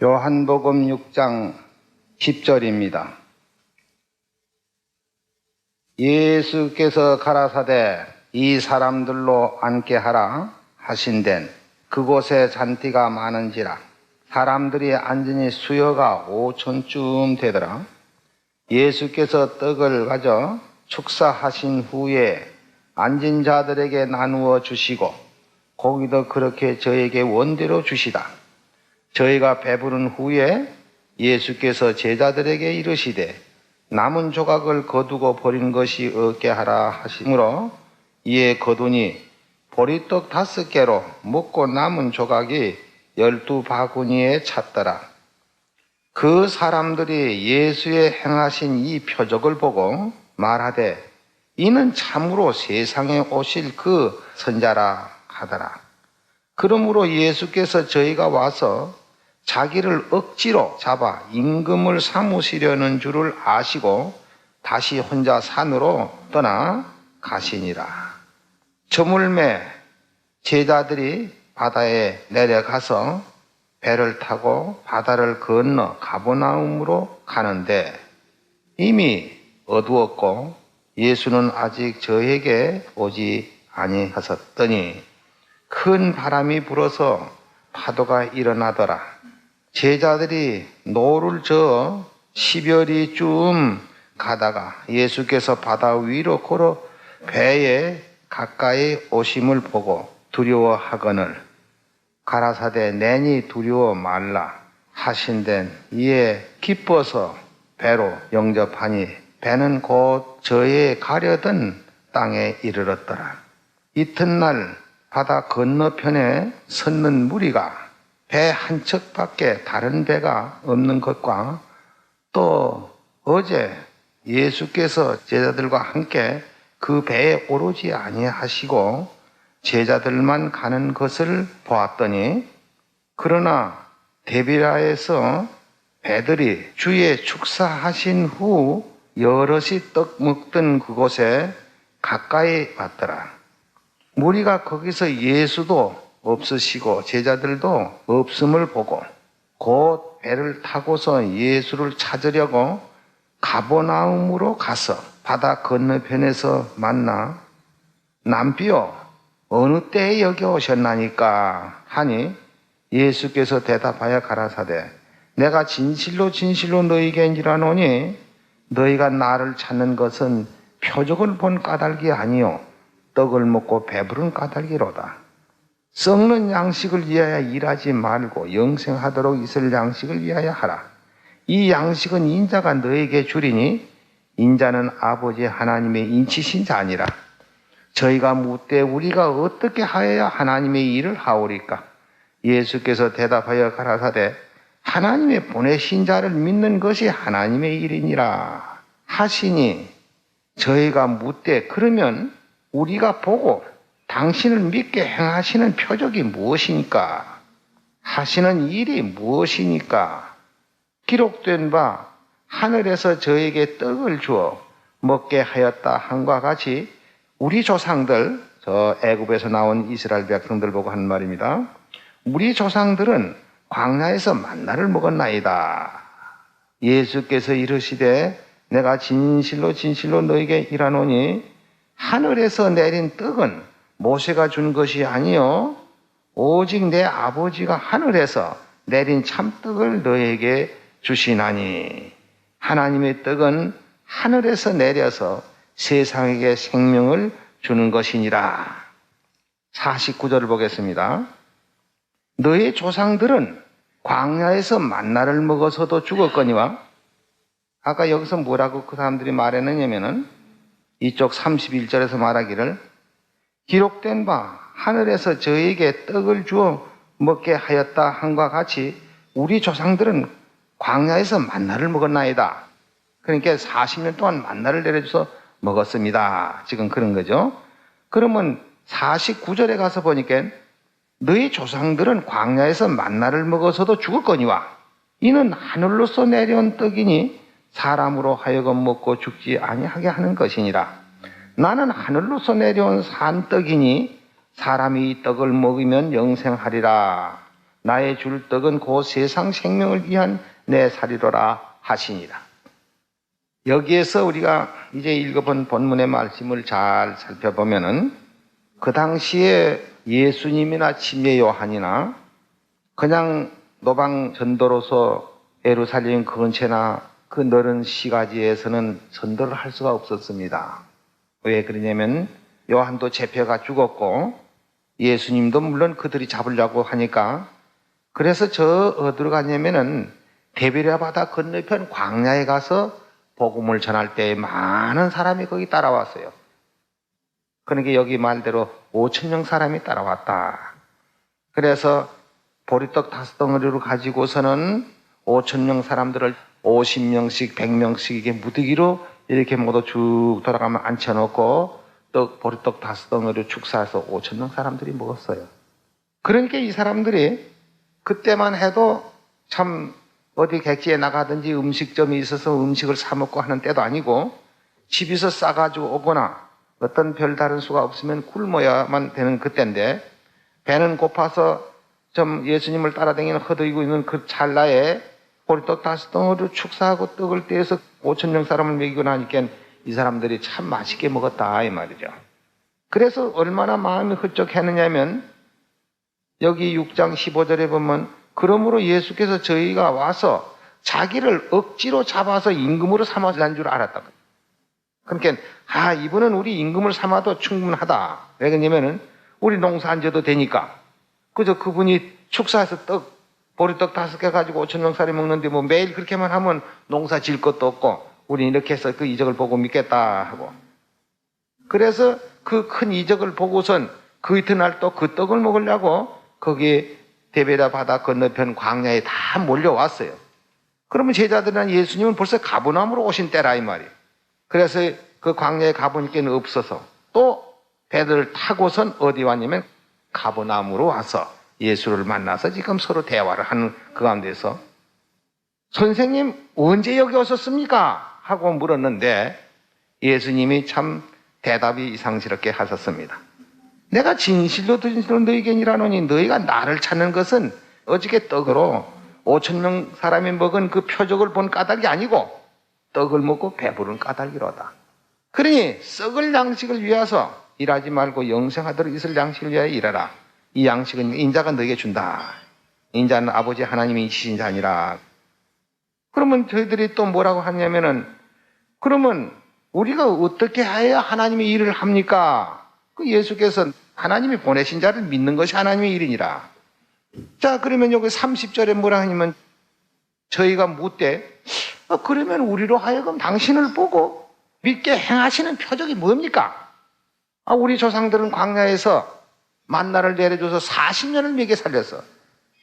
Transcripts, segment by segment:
요한복음 6장 10절입니다. 예수께서 가라사대 이 사람들로 앉게 하라 하신덴 그곳에 잔디가 많은지라 사람들이 앉으니 수여가 5천쯤 되더라. 예수께서 떡을 가져 축사하신 후에 앉은 자들에게 나누어 주시고 고기도 그렇게 저에게 원대로 주시다. 저희가 배부른 후에 예수께서 제자들에게 이르시되 남은 조각을 거두고 버린 것이 없게 하라 하시므로 이에 거두니 보리떡 5개로 먹고 남은 조각이 12바구니에 찼더라. 그 사람들이 예수의 행하신 이 표적을 보고 말하되 이는 참으로 세상에 오실 그 선자라 하더라. 그러므로 예수께서 저희가 와서 자기를 억지로 잡아 임금을 삼으시려는 줄을 아시고 다시 혼자 산으로 떠나 가시니라. 저물매 제자들이 바다에 내려가서 배를 타고 바다를 건너 가버나움으로 가는데 이미 어두웠고 예수는 아직 저에게 오지 아니하셨더니 큰 바람이 불어서 파도가 일어나더라. 제자들이 노를 저어 10여리쯤 가다가 예수께서 바다 위로 걸어 배에 가까이 오심을 보고 두려워하거늘 가라사대 내니 두려워 말라 하신덴 이에 기뻐서 배로 영접하니 배는 곧 저에 가려던 땅에 이르렀더라. 이튿날 바다 건너편에 섰는 무리가 배 한 척밖에 다른 배가 없는 것과 또 어제 예수께서 제자들과 함께 그 배에 오르지 아니하시고 제자들만 가는 것을 보았더니 그러나 데비라에서 배들이 주의 축사하신 후 여럿이 떡 먹던 그곳에 가까이 왔더라. 무리가 거기서 예수도 없으시고 제자들도 없음을 보고 곧 배를 타고서 예수를 찾으려고 가버나움으로 가서 바다 건너편에서 만나 남비여 어느 때에 여기 오셨나니까 하니 예수께서 대답하여 가라사대 내가 진실로 진실로 너희에게 이르노니 너희가 나를 찾는 것은 표적을 본 까닭이 아니요 떡을 먹고 배부른 까닭이로다. 썩는 양식을 위하여 일하지 말고 영생하도록 있을 양식을 위하여 하라. 이 양식은 인자가 너에게 주리니 인자는 아버지 하나님의 인치신 자니라. 저희가 묻되 우리가 어떻게 하여야 하나님의 일을 하오리까? 예수께서 대답하여 가라사대 하나님의 보내신 자를 믿는 것이 하나님의 일이니라 하시니 저희가 묻되 그러면 우리가 보고 당신을 믿게 행하시는 표적이 무엇이니까? 하시는 일이 무엇이니까? 기록된 바 하늘에서 저에게 떡을 주어 먹게 하였다 함과 같이 우리 조상들, 저 애굽에서 나온 이스라엘 백성들 보고 한 말입니다. 우리 조상들은 광야에서 만나를 먹었나이다. 예수께서 이르시되 내가 진실로 진실로 너에게 이르노니 하늘에서 내린 떡은 모세가 준 것이 아니요 오직 내 아버지가 하늘에서 내린 참떡을 너에게 주시나니 하나님의 떡은 하늘에서 내려서 세상에게 생명을 주는 것이니라. 49절을 보겠습니다. 너의 조상들은 광야에서 만나를 먹어서도 죽었거니와 아까 여기서 뭐라고 그 사람들이 말했느냐면은 이쪽 31절에서 말하기를 기록된 바 하늘에서 저에게 떡을 주어 먹게 하였다 함과 같이 우리 조상들은 광야에서 만나를 먹었나이다. 그러니까 40년 동안 만나를 내려줘서 먹었습니다. 지금 그런 거죠. 그러면 49절에 가서 보니까 너희 조상들은 광야에서 만나를 먹어서도 죽었거니와 이는 하늘로서 내려온 떡이니 사람으로 하여금 먹고 죽지 아니하게 하는 것이니라. 나는 하늘로서 내려온 산떡이니 사람이 이 떡을 먹으면 영생하리라. 나의 줄 떡은 곧 세상 생명을 위한 내 살이로라 하시니라. 여기에서 우리가 이제 읽어본 본문의 말씀을 잘 살펴보면은 그 당시에 예수님이나 침례 요한이나 그냥 노방 전도로서 예루살렘 근처나 그 넓은 시가지에서는 전도를 할 수가 없었습니다. 왜 그러냐면 요한도 잡혀가 죽었고 예수님도 물론 그들이 잡으려고 하니까, 그래서 어디로 갔냐면은 데베랴 바다 건너편 광야에 가서 복음을 전할 때 많은 사람이 거기 따라왔어요. 그러니까 여기 말대로 5,000명 사람이 따라왔다. 그래서 보리떡 5덩어리로 가지고서는 5,000명 사람들을 50명씩 100명씩 이게 무더기로 이렇게 모두 쭉 돌아가면 앉혀놓고 보리떡 5덩어리로 축사해서 5,000명 사람들이 먹었어요. 그러니까 이 사람들이 그때만 해도 참 어디 객지에 나가든지 음식점이 있어서 음식을 사 먹고 하는 때도 아니고 집에서 싸가지고 오거나 어떤 별다른 수가 없으면 굶어야만 되는 그때인데, 배는 고파서 좀 예수님을 따라다니는 허덕이고 있는 그 찰나에 보리떡 5덩어리로 축사하고 떡을 떼어서 5,000명 사람을 먹이고 나니까 이 사람들이 참 맛있게 먹었다 이 말이죠. 그래서 얼마나 마음이 흡족했느냐면 여기 6장 15절에 보면 그러므로 예수께서 저희가 와서 자기를 억지로 잡아서 임금으로 삼아난 줄 알았다. 그러니까 이분은 우리 임금을 삼아도 충분하다. 왜 그러냐면은 우리 농사 안 져도 되니까. 그저 그분이 축사해서 보리떡 5개 가지고 5,000명 살이 먹는데 뭐 매일 그렇게만 하면 농사 질 것도 없고 우리 이렇게 해서 그 이적을 보고 믿겠다 하고. 그래서 그 큰 이적을 보고선 그 이튿날 또 그 떡을 먹으려고 거기 데베랴 바다 건너편 광야에 다 몰려왔어요. 그러면 제자들은 예수님은 벌써 가버나움으로 오신 때라 이 말이에요. 그래서 그 광야에 가보니까 없어서 또 배를 타고선 어디 왔냐면 가버나움으로 와서 예수를 만나서 지금 서로 대화를 하는 그 가운데서 선생님 언제 여기 오셨습니까? 하고 물었는데 예수님이 참 대답이 이상스럽게 하셨습니다. 내가 진실로 너희에게 이르노니 너희가 나를 찾는 것은 어저께 떡으로 5,000명 사람이 먹은 그 표적을 본 까닭이 아니고 떡을 먹고 배부른 까닭이로다. 그러니 썩을 양식을 위해서 일하지 말고 영생하도록 있을 양식을 위하여 일하라. 이 양식은 인자가 너에게 준다. 인자는 아버지 하나님이 주신 자니라. 그러면 저희들이 또 뭐라고 하냐면은 그러면 우리가 어떻게 해야 하나님의 일을 합니까? 그 예수께서 하나님이 보내신 자를 믿는 것이 하나님의 일이니라. 자, 그러면 여기 30절에 뭐라 하냐면 저희가 묻되 그러면 우리로 하여금 당신을 보고 믿게 행하시는 표적이 뭡니까? 우리 조상들은 광야에서 만나를 내려줘서 40년을 먹여 살렸어.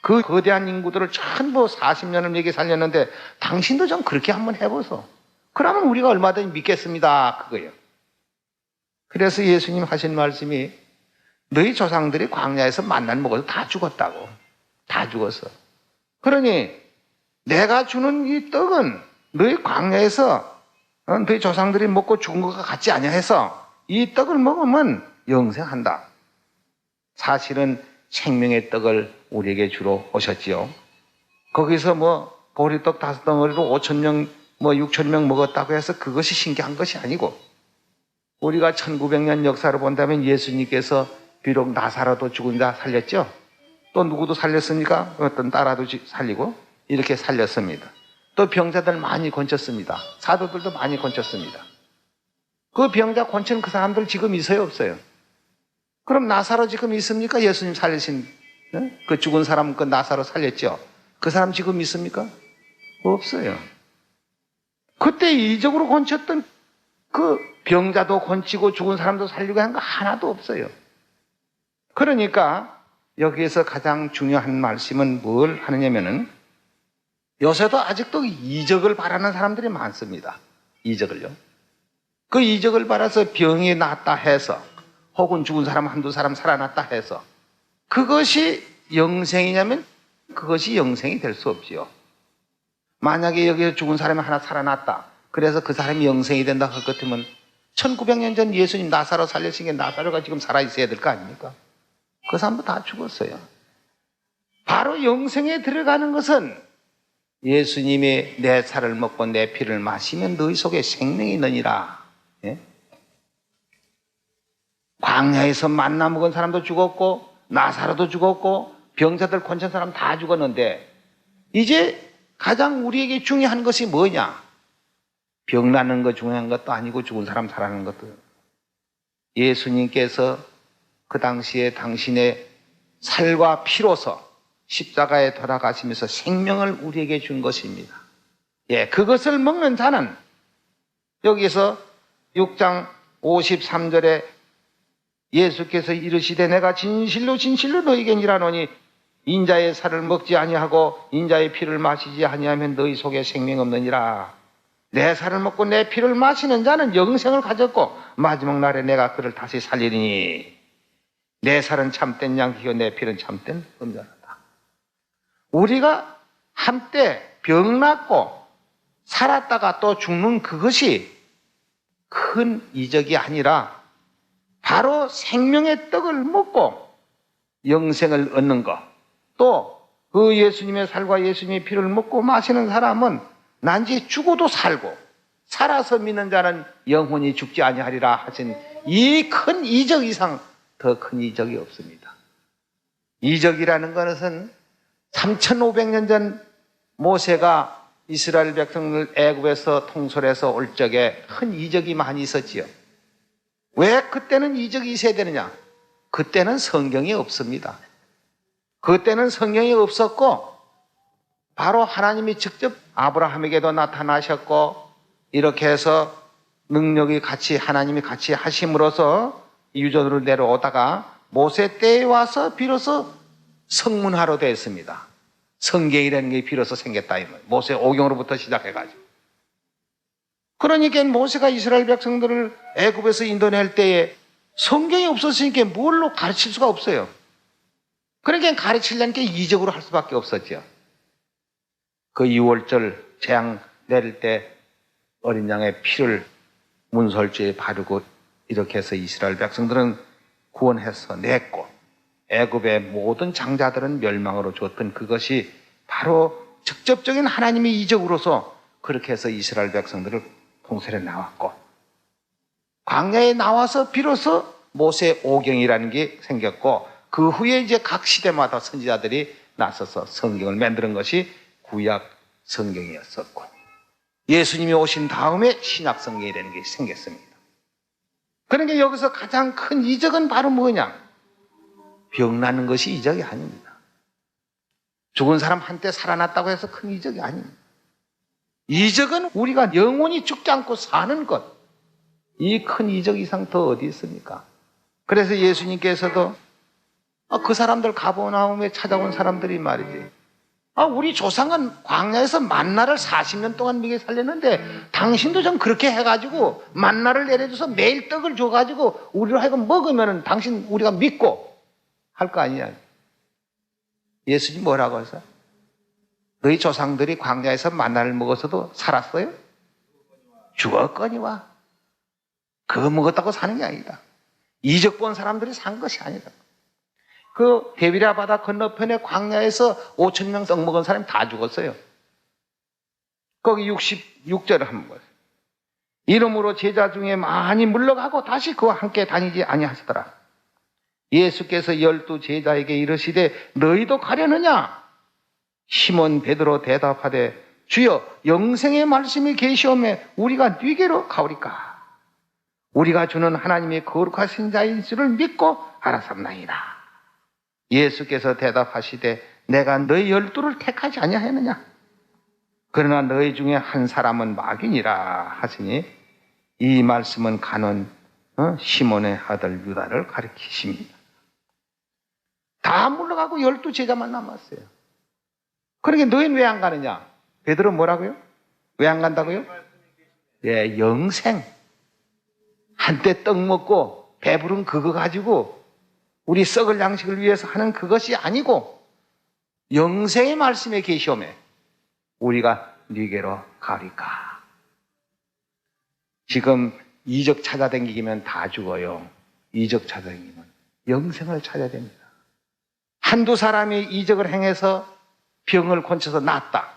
그 거대한 인구들을 전부 40년을 먹여 살렸는데 당신도 좀 그렇게 한번 해보소. 그러면 우리가 얼마든지 믿겠습니다. 그거예요. 그래서 예수님 하신 말씀이 너희 조상들이 광야에서 만나를 먹어서 다 죽었다고. 다 죽었어. 그러니 내가 주는 이 떡은 너희 광야에서 너희 조상들이 먹고 죽은 것과 같지 아니해서 이 떡을 먹으면 영생한다. 사실은 생명의 떡을 우리에게 주러 오셨지요. 거기서 보리떡 5덩어리로 5,000명 6,000명 먹었다고 해서 그것이 신기한 것이 아니고 우리가 1900년 역사를 본다면 예수님께서 비록 나사로도 죽은 자 살렸죠. 또 누구도 살렸습니까? 어떤 딸아도 살리고 이렇게 살렸습니다. 또 병자들 많이 건졌습니다. 사도들도 많이 건졌습니다. 그 병자 건치는 그 사람들 지금 있어요, 없어요? 그럼 나사로 지금 있습니까? 예수님 살리신 그 죽은 사람 그 나사로 살렸죠. 그 사람 지금 있습니까? 없어요. 그때 이적으로 건쳤던 그 병자도 건치고 죽은 사람도 살리고 한 거 하나도 없어요. 그러니까 여기에서 가장 중요한 말씀은 뭘 하느냐면은 요새도 아직도 이적을 바라는 사람들이 많습니다. 이적을요. 그 이적을 바라서 병이 낫다 해서 혹은 죽은 사람 한두 사람 살아났다 해서 그것이 영생이냐면 그것이 영생이 될 수 없지요. 만약에 여기서 죽은 사람이 하나 살아났다. 그래서 그 사람이 영생이 된다 할 것 같으면 1900년 전 예수님 나사로 살리신 게 나사로가 지금 살아있어야 될 거 아닙니까? 그 사람도 다 죽었어요. 바로 영생에 들어가는 것은 예수님이 내 살을 먹고 내 피를 마시면 너희 속에 생명이 있느니라. 예? 광야에서 만나 먹은 사람도 죽었고 나사로도 죽었고 병자들 권천 사람 다 죽었는데 이제 가장 우리에게 중요한 것이 뭐냐? 병 나는 거 중요한 것도 아니고 죽은 사람 살아나는 것도. 예수님께서 그 당시에 당신의 살과 피로서 십자가에 돌아가시면서 생명을 우리에게 준 것입니다. 예, 그것을 먹는 자는 여기서 6장 53절에 예수께서 이르시되 내가 진실로 진실로 너희에게 이르노니 인자의 살을 먹지 아니하고 인자의 피를 마시지 아니하면 너희 속에 생명 없느니라. 내 살을 먹고 내 피를 마시는 자는 영생을 가졌고 마지막 날에 내가 그를 다시 살리니 내 살은 참된 양이요 내 피는 참된 음자라다. 우리가 한때 병 낫고 살았다가 또 죽는 그것이 큰 이적이 아니라 바로 생명의 떡을 먹고 영생을 얻는 것, 또 그 예수님의 살과 예수님의 피를 먹고 마시는 사람은 난지 죽어도 살고 살아서 믿는 자는 영혼이 죽지 아니하리라 하신 이 큰 이적 이상 더 큰 이적이 없습니다. 이적이라는 것은 3500년 전 모세가 이스라엘 백성을 애굽에서 통솔해서 올 적에 큰 이적이 많이 있었지요. 왜 그때는 이적이 있어야 되느냐? 그때는 성경이 없습니다. 그때는 성경이 없었고 바로 하나님이 직접 아브라함에게도 나타나셨고 이렇게 해서 능력이 같이 하나님이 같이 하심으로써 유전으로 내려오다가 모세 때에 와서 비로소 성문화로 되었습니다. 성경이라는 게 비로소 생겼다. 모세 오경으로부터 시작해가지고. 그러니까 모세가 이스라엘 백성들을 애굽에서 인도낼 때에 성경이 없었으니까 뭘로 가르칠 수가 없어요. 그러니까 가르치려는 게 이적으로 할 수밖에 없었죠. 그 6월절 재앙 내릴 때 어린 양의 피를 문설주에 바르고 이렇게 해서 이스라엘 백성들은 구원해서 냈고 애굽의 모든 장자들은 멸망으로 줬던 그것이 바로 직접적인 하나님의 이적으로서 그렇게 해서 이스라엘 백성들을 통솔해 나왔고 광야에 나와서 비로소 모세 오경이라는 게 생겼고 그 후에 이제 각 시대마다 선지자들이 나서서 성경을 만드는 것이 구약 성경이었었고 예수님이 오신 다음에 신약 성경이라는 게 생겼습니다. 그러니까 여기서 가장 큰 이적은 바로 뭐냐? 병 나는 것이 이적이 아닙니다. 죽은 사람 한때 살아났다고 해서 큰 이적이 아닙니다. 이적은 우리가 영원히 죽지 않고 사는 것. 이 큰 이적 이상 더 어디 있습니까? 그래서 예수님께서도 그 사람들 가버나움에 찾아온 사람들이 말이지. 우리 조상은 광야에서 만나를 40년 동안 먹여 살렸는데 당신도 좀 그렇게 해가지고 만나를 내려줘서 매일 떡을 줘가지고 우리로 하여금 먹으면 당신 우리가 믿고 할 거 아니냐. 예수님 뭐라고 했어요? 너희 조상들이 광야에서 만나를 먹어서도 살았어요? 죽었거니와. 그거 먹었다고 사는 게 아니다. 이적 본 사람들이 산 것이 아니다. 그 데비랴 바다 건너편에 광야에서 5,000명 떡 먹은 사람이 다 죽었어요. 거기 66절을 한번 보세요. 이름으로 제자 중에 많이 물러가고 다시 그와 함께 다니지 아니하시더라. 예수께서 12 제자에게 이르시되 너희도 가려느냐? 시몬 베드로 대답하되 주여 영생의 말씀이 계시오매 우리가 네게로 가오리까? 우리가 주는 하나님의 거룩하신 자인 줄을 믿고 알았습나이다. 예수께서 대답하시되 내가 너희 12를 택하지 아니하였느냐? 그러나 너희 중에 한 사람은 마귀니라 하시니 이 말씀은 가는 시몬의 아들 유다를 가리키십니다. 다 물러가고 12 제자만 남았어요. 그러니까 너희는 왜 안 가느냐? 베드로 뭐라고요? 왜 안 간다고요? 예, 영생. 한때 떡 먹고 배부른 그거 가지고 우리 썩을 양식을 위해서 하는 그것이 아니고 영생의 말씀에 계시오매 우리가 네게로 가리까. 지금 이적 찾아다니기면 다 죽어요. 이적 찾아다니면 영생을 찾아야 됩니다. 한두 사람이 이적을 행해서 병을 고쳐서 낫다.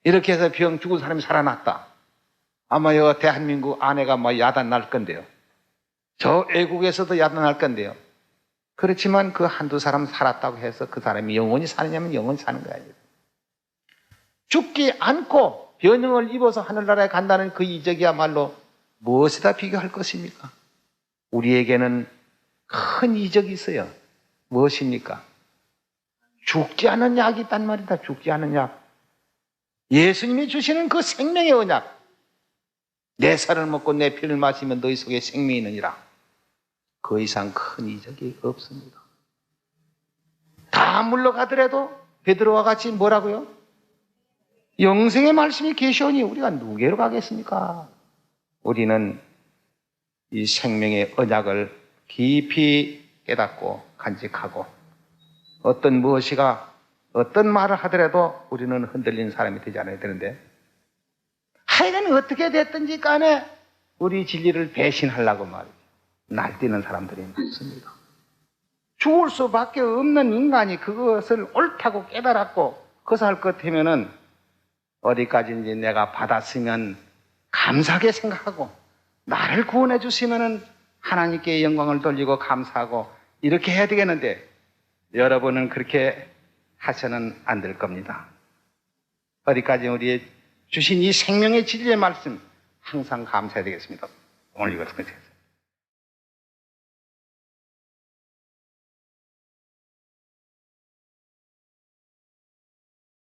이렇게 해서 병 죽은 사람이 살아났다. 아마 여 대한민국 아내가 뭐 야단 날 건데요. 저 외국에서도 야단 날 건데요. 그렇지만 그 한두 사람 살았다고 해서 그 사람이 영원히 사느냐면 영원히 사는 거 아니에요. 죽지 않고 변형을 입어서 하늘나라에 간다는 그 이적이야말로 무엇에다 비교할 것입니까? 우리에게는 큰 이적이 있어요. 무엇입니까? 죽지 않은 약이 있단 말이다. 죽지 않은 약. 예수님이 주시는 그 생명의 언약. 내 살을 먹고 내 피를 마시면 너희 속에 생명이 있느니라. 그 이상 큰 이적이 없습니다. 다 물러가더라도 베드로와 같이 뭐라고요? 영생의 말씀이 계시오니 우리가 누구에게로 가겠습니까? 우리는 이 생명의 언약을 깊이 깨닫고 간직하고 어떤 무엇이가 어떤 말을 하더라도 우리는 흔들린 사람이 되지 않아야 되는데 하여간 어떻게 됐든지 간에 우리 진리를 배신하려고 말이죠. 날뛰는 사람들이 많습니다. 죽을 수밖에 없는 인간이 그것을 옳다고 깨달았고 그것을 할 것 같으면은 어디까지인지 내가 받았으면 감사하게 생각하고 나를 구원해 주시면은 하나님께 영광을 돌리고 감사하고 이렇게 해야 되겠는데 여러분은 그렇게 하셔는 안 될 겁니다. 어디까지 우리 주신 이 생명의 진리의 말씀 항상 감사해야 되겠습니다. 오늘 이것은